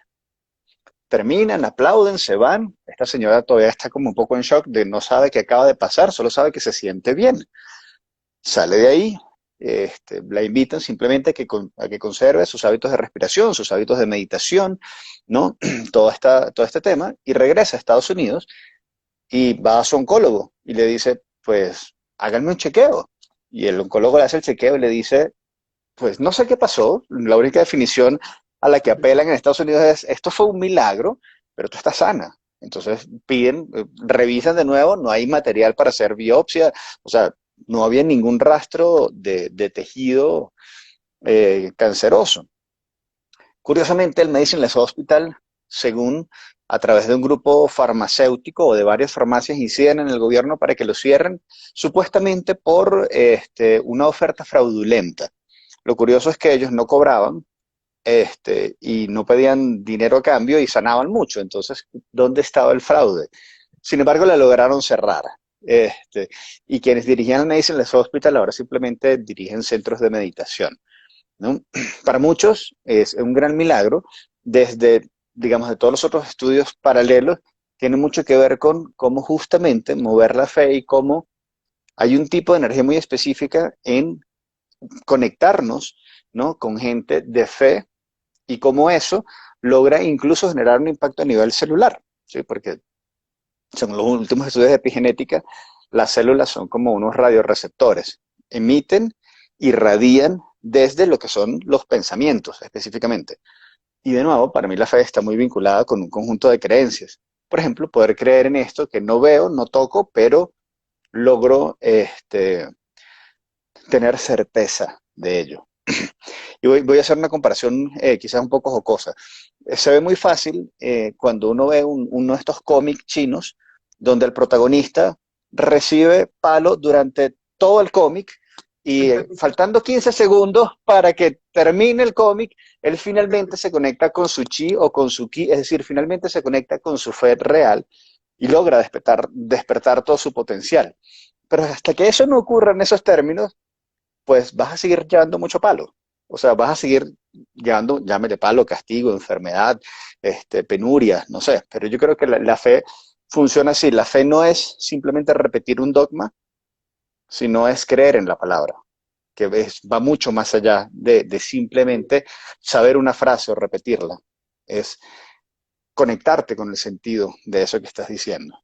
Terminan, aplauden, se van. Esta señora todavía está como un poco en shock de no sabe qué acaba de pasar, solo sabe que se siente bien. Sale de ahí, la invitan simplemente a que conserve sus hábitos de respiración, sus hábitos de meditación, ¿no? Todo este tema, y regresa a Estados Unidos y va a su oncólogo y le dice, pues háganme un chequeo. Y el oncólogo le hace el chequeo y le dice, pues no sé qué pasó, la única definición a la que apelan en Estados Unidos es, esto fue un milagro, pero tú estás sana. Entonces piden, revisan de nuevo, no hay material para hacer biopsia, o sea, no había ningún rastro de tejido canceroso. Curiosamente, el Medicine Hospital, según a través de un grupo farmacéutico o de varias farmacias, inciden en el gobierno para que lo cierren, supuestamente por una oferta fraudulenta. Lo curioso es que ellos no cobraban y no pedían dinero a cambio y sanaban mucho. Entonces, ¿dónde estaba el fraude? Sin embargo, la lograron cerrar. Y quienes dirigían el Medicine Hospital ahora simplemente dirigen centros de meditación, ¿no? Para muchos es un gran milagro, desde, digamos, de todos los otros estudios paralelos, tiene mucho que ver con cómo justamente mover la fe y cómo hay un tipo de energía muy específica en conectarnos, ¿no? Con gente de fe y cómo eso logra incluso generar un impacto a nivel celular, ¿sí? Porque según los últimos estudios de epigenética, las células son como unos radioreceptores, emiten, irradian desde lo que son los pensamientos específicamente. Y de nuevo, para mí la fe está muy vinculada con un conjunto de creencias. Por ejemplo, poder creer en esto que no veo, no toco, pero logro tener certeza de ello. Y voy a hacer una comparación quizás un poco jocosa. Se ve muy fácil cuando uno ve uno de estos cómics chinos donde el protagonista recibe palo durante todo el cómic y faltando 15 segundos para que termine el cómic, él finalmente se conecta con su chi o con su ki, es decir, finalmente se conecta con su fe real y logra despertar todo su potencial. Pero hasta que eso no ocurra en esos términos, pues vas a seguir llevando mucho palo. O sea, vas a seguir llevando, llámele palo, castigo, enfermedad, penuria, no sé. Pero yo creo que la fe funciona así. La fe no es simplemente repetir un dogma, sino es creer en la palabra, que va mucho más allá de simplemente saber una frase o repetirla. Es conectarte con el sentido de eso que estás diciendo.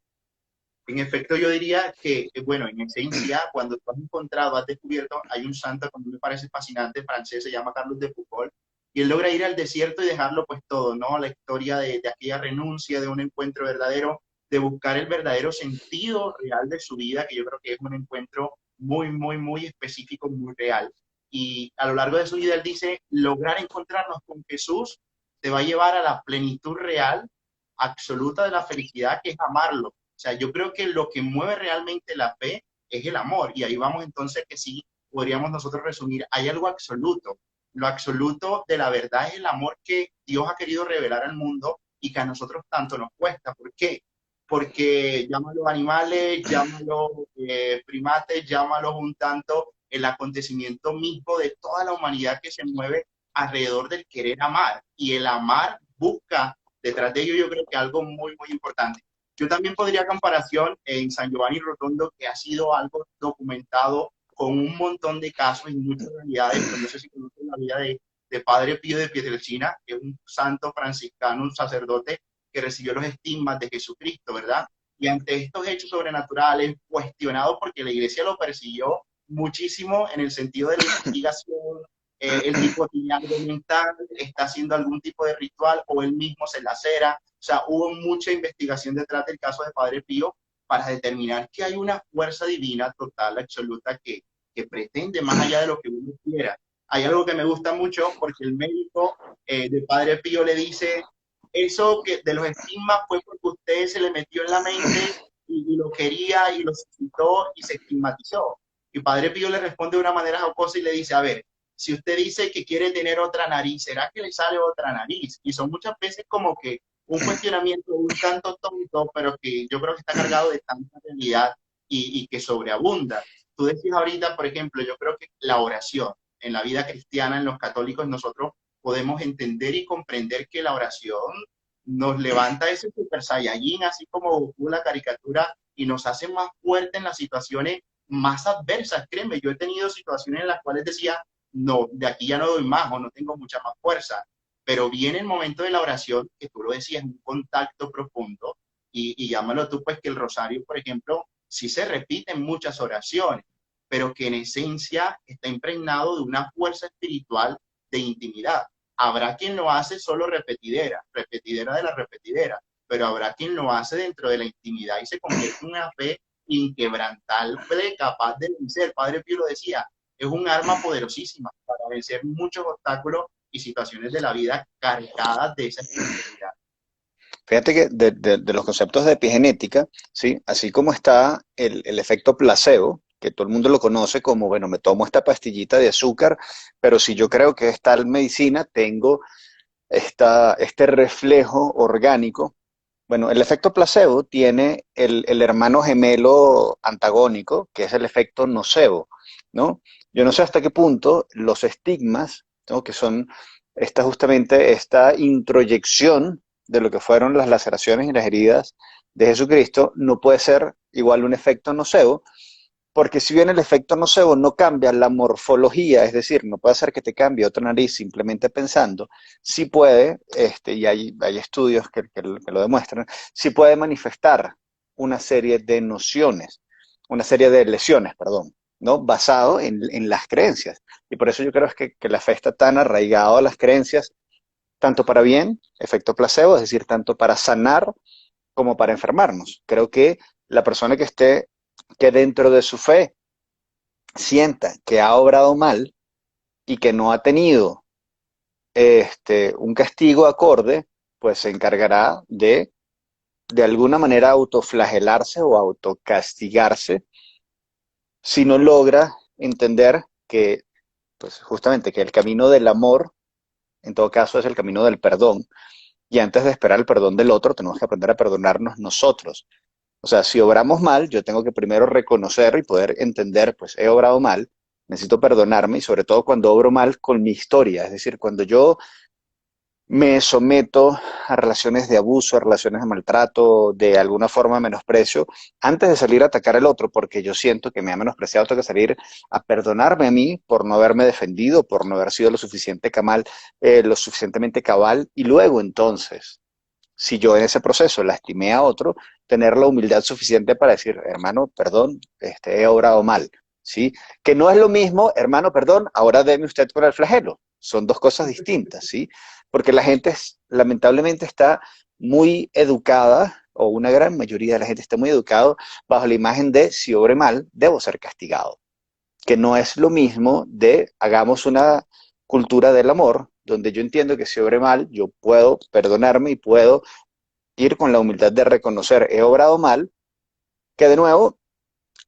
En efecto, yo diría que, bueno, en esencia, cuando tú has encontrado, has descubierto, hay un santo que a mí me parece fascinante, francés, se llama Carlos de Foucault, y él logra ir al desierto y dejarlo pues todo, ¿no? La historia de aquella renuncia, de un encuentro verdadero, de buscar el verdadero sentido real de su vida, que yo creo que es un encuentro muy, muy, muy específico, muy real. Y a lo largo de su vida él dice, lograr encontrarnos con Jesús te va a llevar a la plenitud real, absoluta de la felicidad, que es amarlo. O sea, yo creo que lo que mueve realmente la fe es el amor. Y ahí vamos entonces que sí, podríamos nosotros resumir, hay algo absoluto. Lo absoluto de la verdad es el amor que Dios ha querido revelar al mundo y que a nosotros tanto nos cuesta. ¿Por qué? Porque llámalo animales, llámalo primates, llámalo un tanto el acontecimiento mismo de toda la humanidad que se mueve alrededor del querer amar. Y el amar busca detrás de ello, yo creo que algo muy, muy importante. Yo también podría comparación en San Giovanni Rotondo, que ha sido algo documentado con un montón de casos y muchas realidades, pues no sé si conocen la vida de Padre Pío de Pietrelcina, que es un santo franciscano, un sacerdote que recibió los estigmas de Jesucristo, ¿verdad? Y ante estos hechos sobrenaturales, cuestionados porque la iglesia lo persiguió muchísimo en el sentido de la investigación, el tipo tiene algo mental, está haciendo algún tipo de ritual o él mismo se lacera. O sea, hubo mucha investigación detrás del caso de Padre Pío para determinar que hay una fuerza divina total, absoluta, que pretende más allá de lo que uno quiera. Hay algo que me gusta mucho porque el médico de Padre Pío le dice, eso que de los estigmas fue porque usted se le metió en la mente y lo quería y lo suscitó y se estigmatizó. Y Padre Pío le responde de una manera jocosa y le dice, a ver, si usted dice que quiere tener otra nariz, ¿será que le sale otra nariz? Y son muchas veces como que un cuestionamiento un tanto tonto, pero que yo creo que está cargado de tanta realidad y que sobreabunda. Tú decías ahorita, por ejemplo, yo creo que la oración en la vida cristiana, en los católicos, nosotros podemos entender y comprender que la oración nos levanta ese super saiyajin, así como Goku la caricatura, y nos hace más fuerte en las situaciones más adversas. Créeme, yo he tenido situaciones en las cuales decía, no, de aquí ya no doy más o no tengo mucha más fuerza. Pero viene el momento de la oración, que tú lo decías, un contacto profundo, y llámalo tú, pues que el rosario, por ejemplo, sí se repite en muchas oraciones, pero que en esencia está impregnado de una fuerza espiritual de intimidad. Habrá quien lo hace solo repetidera, repetidera de la repetidera, pero habrá quien lo hace dentro de la intimidad y se convierte en una fe inquebrantable, capaz de vencer. Padre Pío lo decía, es un arma poderosísima para vencer muchos obstáculos y situaciones de la vida cargadas de esa espiritualidad. Fíjate que de los conceptos de epigenética, ¿sí? Así como está el efecto placebo, que todo el mundo lo conoce como, bueno, me tomo esta pastillita de azúcar, pero si yo creo que es tal medicina, tengo este reflejo orgánico. Bueno, el efecto placebo tiene el hermano gemelo antagónico, que es el efecto nocebo, ¿no? Yo no sé hasta qué punto los estigmas, ¿no? Que son justamente esta introyección de lo que fueron las laceraciones y las heridas de Jesucristo, no puede ser igual un efecto nocebo, porque si bien el efecto nocebo no cambia la morfología, es decir, no puede hacer que te cambie otra nariz simplemente pensando, sí puede, y hay estudios que lo demuestran, sí puede manifestar una serie de nociones, una serie de lesiones, perdón, ¿no? Basado en las creencias. Y por eso yo creo que la fe está tan arraigada a las creencias, tanto para bien, efecto placebo, es decir, tanto para sanar como para enfermarnos. Creo que la persona que dentro de su fe sienta que ha obrado mal y que no ha tenido un castigo acorde, pues se encargará de alguna manera autoflagelarse o autocastigarse si no logra entender que, pues justamente, que el camino del amor, en todo caso, es el camino del perdón. Y antes de esperar el perdón del otro, tenemos que aprender a perdonarnos nosotros. O sea, si obramos mal, yo tengo que primero reconocer y poder entender, pues he obrado mal, necesito perdonarme y sobre todo cuando obro mal con mi historia, es decir, cuando yo me someto a relaciones de abuso, a relaciones de maltrato, de alguna forma de menosprecio, antes de salir a atacar al otro, porque yo siento que me ha menospreciado, tengo que salir a perdonarme a mí por no haberme defendido, por no haber sido lo suficientemente cabal, y luego entonces si yo en ese proceso lastimé a otro, tener la humildad suficiente para decir, hermano, perdón, he obrado mal, ¿sí? Que no es lo mismo, hermano, perdón, ahora deme usted por el flagelo. Son dos cosas distintas, ¿sí? Porque la gente lamentablemente está muy educada, o una gran mayoría de la gente está muy educado bajo la imagen de si obré mal, debo ser castigado. Que no es lo mismo de hagamos una cultura del amor, donde yo entiendo que si obré mal, yo puedo perdonarme y puedo ir con la humildad de reconocer he obrado mal, que de nuevo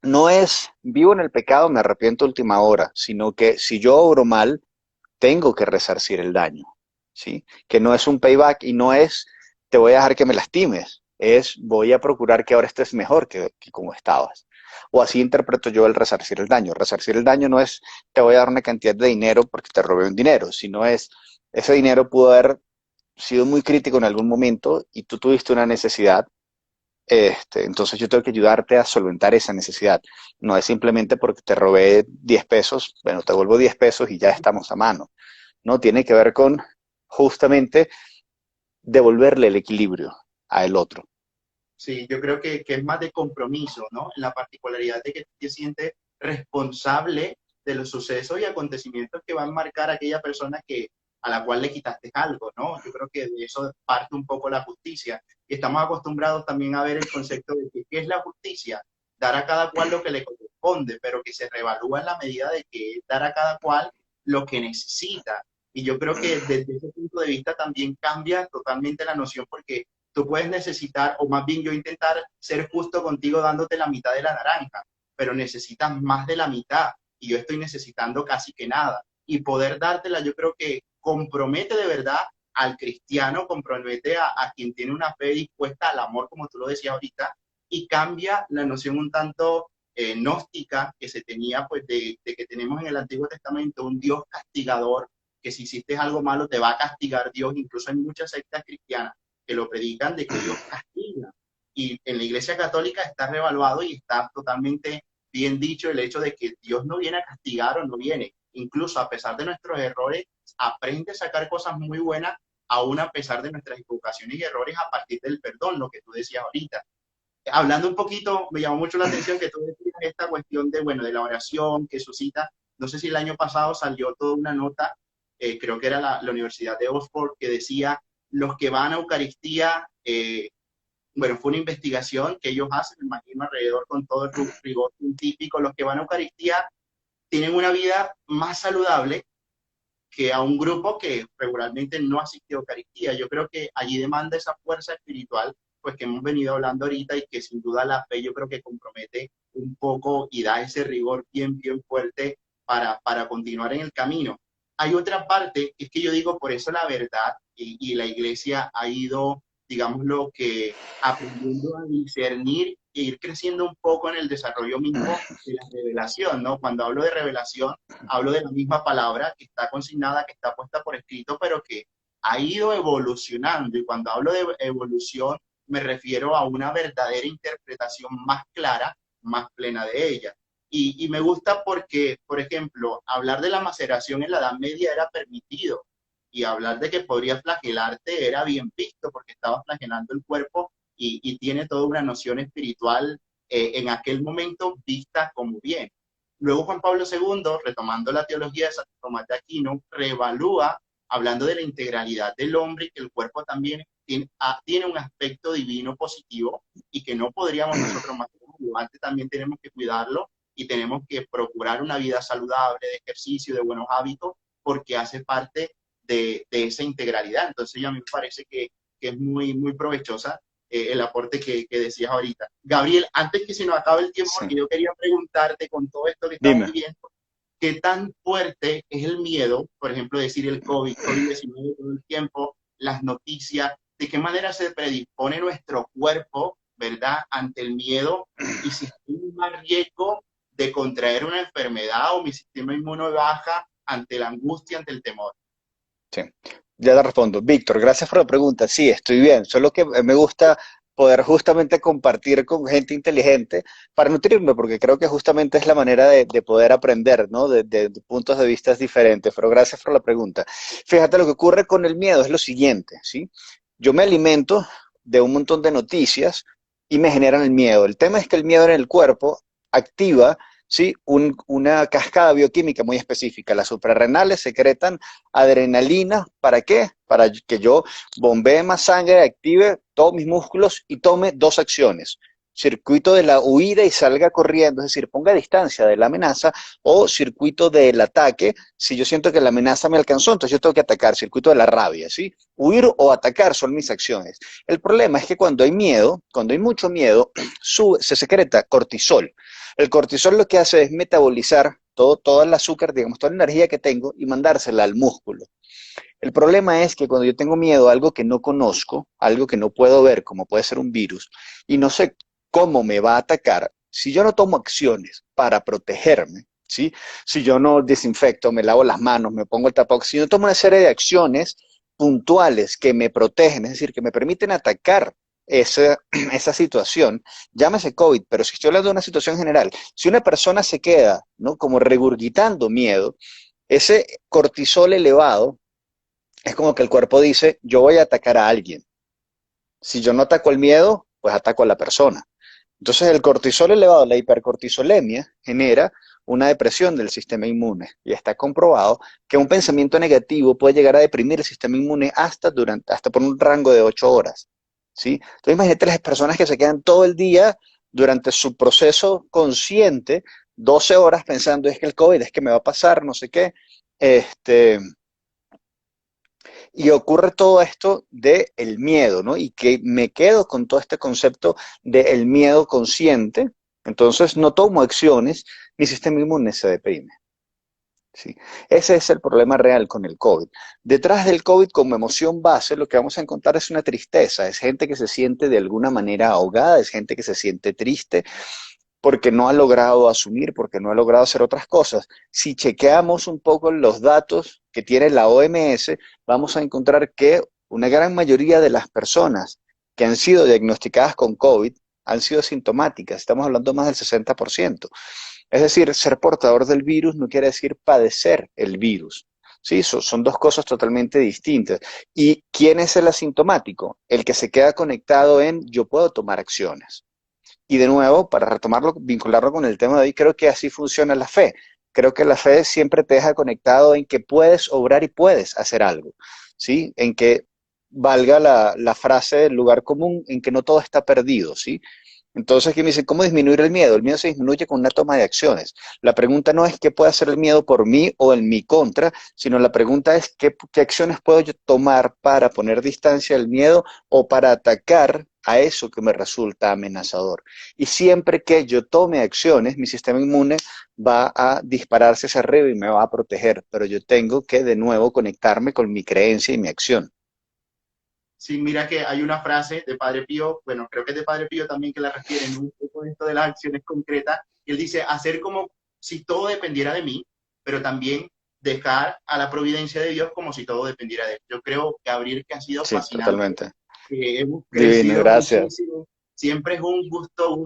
no es vivo en el pecado, me arrepiento a última hora, sino que si yo obro mal, tengo que resarcir el daño, ¿sí? Que no es un payback y no es te voy a dejar que me lastimes, es voy a procurar que ahora estés mejor que como estabas. O así interpreto yo el resarcir el daño. Resarcir el daño no es te voy a dar una cantidad de dinero porque te robé un dinero, sino es ese dinero pudo haber sido muy crítico en algún momento y tú tuviste una necesidad, entonces yo tengo que ayudarte a solventar esa necesidad. No es simplemente porque te robé 10 pesos, bueno, te vuelvo 10 pesos y ya estamos a mano. ¿no? Tiene que ver con justamente devolverle el equilibrio a el otro. Sí, yo creo que es más de compromiso, ¿no? En la particularidad de que tú te sientes responsable de los sucesos y acontecimientos que van a marcar a aquella persona a la cual le quitaste algo, ¿no? Yo creo que de eso parte un poco la justicia. Y estamos acostumbrados también a ver el concepto de que, ¿qué es la justicia? Dar a cada cual lo que le corresponde, pero que se revalúa en la medida de que es dar a cada cual lo que necesita. Y yo creo que desde ese punto de vista también cambia totalmente la noción porque tú puedes necesitar, o más bien yo intentar ser justo contigo dándote la mitad de la naranja, pero necesitas más de la mitad y yo estoy necesitando casi que nada. Y poder dártela, yo creo que compromete de verdad al cristiano, compromete a quien tiene una fe dispuesta al amor, como tú lo decías ahorita, y cambia la noción un tanto gnóstica que se tenía, pues, de que tenemos en el Antiguo Testamento un Dios castigador, que si hiciste algo malo te va a castigar Dios. Incluso hay muchas sectas cristianas que lo predican de que Dios castiga. Y en la Iglesia Católica está revaluado y está totalmente bien dicho el hecho de que Dios no viene a castigar o no viene. Incluso a pesar de nuestros errores, aprende a sacar cosas muy buenas, aún a pesar de nuestras equivocaciones y errores a partir del perdón, lo que tú decías ahorita. Hablando un poquito, me llamó mucho la atención que tú decías esta cuestión de, bueno, de la oración que suscita. No sé si el año pasado salió toda una nota, creo que era la Universidad de Oxford, que decía los que van a Eucaristía, bueno, fue una investigación que ellos hacen, me imagino, alrededor con todo el rigor científico, los que van a Eucaristía tienen una vida más saludable que a un grupo que regularmente no asiste a Eucaristía. Yo creo que allí demanda esa fuerza espiritual, pues que hemos venido hablando ahorita y que sin duda la fe yo creo que compromete un poco y da ese rigor bien, bien fuerte para continuar en el camino. Hay otra parte, es que yo digo, por eso la verdad y la iglesia ha ido, digamos, lo que aprendiendo a discernir e ir creciendo un poco en el desarrollo mismo de la revelación, ¿no? Cuando hablo de revelación, hablo de la misma palabra que está consignada, que está puesta por escrito, pero que ha ido evolucionando. Y cuando hablo de evolución, me refiero a una verdadera interpretación más clara, más plena de ella. Y me gusta porque, por ejemplo, hablar de la maceración en la Edad Media era permitido y hablar de que podría flagelarte era bien visto porque estaba flagelando el cuerpo y tiene toda una noción espiritual en aquel momento vista como bien. Luego Juan Pablo II, retomando la teología de Santo Tomás de Aquino, reevalúa, hablando de la integralidad del hombre y que el cuerpo también tiene un aspecto divino positivo y que no podríamos nosotros más antes también tenemos que cuidarlo y tenemos que procurar una vida saludable, de ejercicio, de buenos hábitos, porque hace parte de esa integralidad. Entonces ya me parece que es muy, muy provechosa el aporte que decías ahorita. Gabriel, antes que se nos acabe el tiempo, Sí. porque yo quería preguntarte con todo esto que estamos Dime. viviendo, ¿qué tan fuerte es el miedo? Por ejemplo, decir el COVID-19 todo el tiempo, las noticias, ¿de qué manera se predispone nuestro cuerpo, verdad, ante el miedo? Y si hay más riesgo de contraer una enfermedad o mi sistema inmune baja ante la angustia, ante el temor. Sí, ya te respondo. Víctor, gracias por la pregunta. Sí, estoy bien. Solo que me gusta poder justamente compartir con gente inteligente para nutrirme, porque creo que justamente es la manera de poder aprender, ¿no? De puntos de vista diferentes. Pero gracias por la pregunta. Fíjate, lo que ocurre con el miedo es lo siguiente, ¿sí? Yo me alimento de un montón de noticias y me generan el miedo. El tema es que el miedo en el cuerpo activa, ¿sí? Una cascada bioquímica muy específica. Las suprarrenales secretan adrenalina, ¿para qué? Para que yo bombee más sangre, active todos mis músculos y tome dos acciones. Circuito de la huida y salga corriendo, es decir, ponga a distancia de la amenaza, o circuito del ataque, si yo siento que la amenaza me alcanzó, entonces yo tengo que atacar, circuito de la rabia, ¿sí? Huir o atacar son mis acciones. El problema es que cuando hay miedo, cuando hay mucho miedo, se secreta cortisol. El cortisol lo que hace es metabolizar todo el azúcar, digamos, toda la energía que tengo y mandársela al músculo. El problema es que cuando yo tengo miedo a algo que no conozco, algo que no puedo ver, como puede ser un virus, y no sé cómo me va a atacar, si yo no tomo acciones para protegerme, ¿sí? Si yo no desinfecto, me lavo las manos, me pongo el tapabocas, si no tomo una serie de acciones puntuales que me protegen, es decir, que me permiten atacar esa situación, llámese COVID, pero si estoy hablando de una situación general, si una persona se queda, ¿no? Como regurgitando miedo, Ese cortisol elevado es como que el cuerpo dice, yo voy a atacar a alguien. Si yo no ataco el miedo, pues ataco a la persona. Entonces el cortisol elevado, la hipercortisolemia, genera una depresión del sistema inmune. Y está comprobado que un pensamiento negativo puede llegar a deprimir el sistema inmune hasta por un rango de 8 horas. ¿Sí? Entonces imagínate las personas que se quedan todo el día durante su proceso consciente, 12 horas pensando, es que el COVID, es que me va a pasar, no sé qué. Este, y ocurre todo esto del miedo, ¿no? Y que me quedo con todo este concepto del miedo consciente, entonces no tomo acciones, mi sistema inmune se deprime. ¿Sí? Ese es el problema real con el COVID. Detrás del COVID como emoción base, lo que vamos a encontrar es una tristeza, es gente que se siente de alguna manera ahogada, es gente que se siente triste, porque no ha logrado asumir, porque no ha logrado hacer otras cosas. Si chequeamos un poco los datos que tiene la OMS, vamos a encontrar que una gran mayoría de las personas que han sido diagnosticadas con COVID han sido sintomáticas, estamos hablando más del 60%. Es decir, ser portador del virus no quiere decir padecer el virus. Sí, son dos cosas totalmente distintas. ¿Y quién es el asintomático? El que se queda conectado en yo puedo tomar acciones. Y de nuevo, para retomarlo, vincularlo con el tema de hoy, creo que así funciona la fe. Creo que la fe siempre te deja conectado en que puedes obrar y puedes hacer algo, ¿sí? En que valga la frase del lugar común, en que no todo está perdido, ¿sí? Entonces, aquí me dicen, ¿cómo disminuir el miedo? El miedo se disminuye con una toma de acciones. La pregunta no es qué puede hacer el miedo por mí o en mi contra, sino la pregunta es qué acciones puedo yo tomar para poner distancia al miedo o para atacar a eso que me resulta amenazador. Y siempre que yo tome acciones, mi sistema inmune va a dispararse hacia arriba y me va a proteger, pero yo tengo que de nuevo conectarme con mi creencia y mi acción. Sí, mira que hay una frase de Padre Pío, bueno, creo que es de Padre Pío también que la refieren un poco esto de las acciones concretas, y él dice, hacer como si todo dependiera de mí, pero también dejar a la providencia de Dios como si todo dependiera de él. Yo creo, Gabriel, que ha sido Sí, fascinante, totalmente. que hemos Divino, crecido gracias. muchísimo, siempre es un gusto,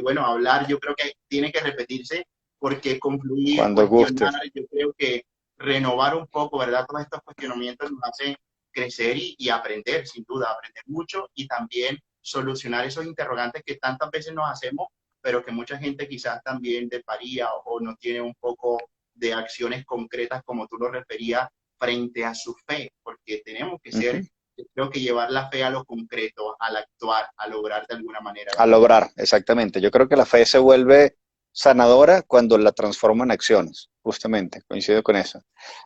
bueno, hablar, yo creo que tiene que repetirse, porque concluir, Cuando cuestionar, gustes. yo creo que renovar un poco, ¿verdad? Todos estos cuestionamientos nos hacen crecer y aprender, sin duda, aprender mucho y también solucionar esos interrogantes que tantas veces nos hacemos, pero que mucha gente quizás también desvaría o no tiene un poco de acciones concretas, como tú lo referías, frente a su fe, porque tenemos que ser, Ujú. creo que llevar la fe a lo concreto, al actuar, a lograr de alguna manera, A Gabriel. lograr, exactamente. Yo creo que la fe se vuelve sanadora cuando la transforma en acciones, justamente, coincido con eso.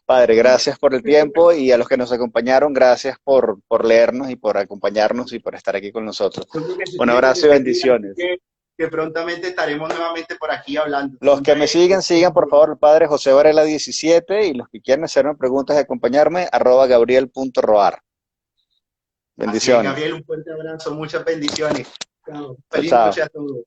Padre, gracias por el tiempo y a los que nos acompañaron, gracias por leernos y por acompañarnos y por estar aquí con nosotros. Yo creo que se Un tiene que abrazo y repetir, así bendiciones. que prontamente estaremos nuevamente por aquí hablando. Los que me Siempre siguen, sigan por favor el Padre José Varela 17 y los que quieran hacerme preguntas y acompañarme, @gabriel.roar. así es, Bendiciones. Gabriel, un fuerte abrazo, muchas bendiciones. Chao. Chao, Feliz chao. noche a todos.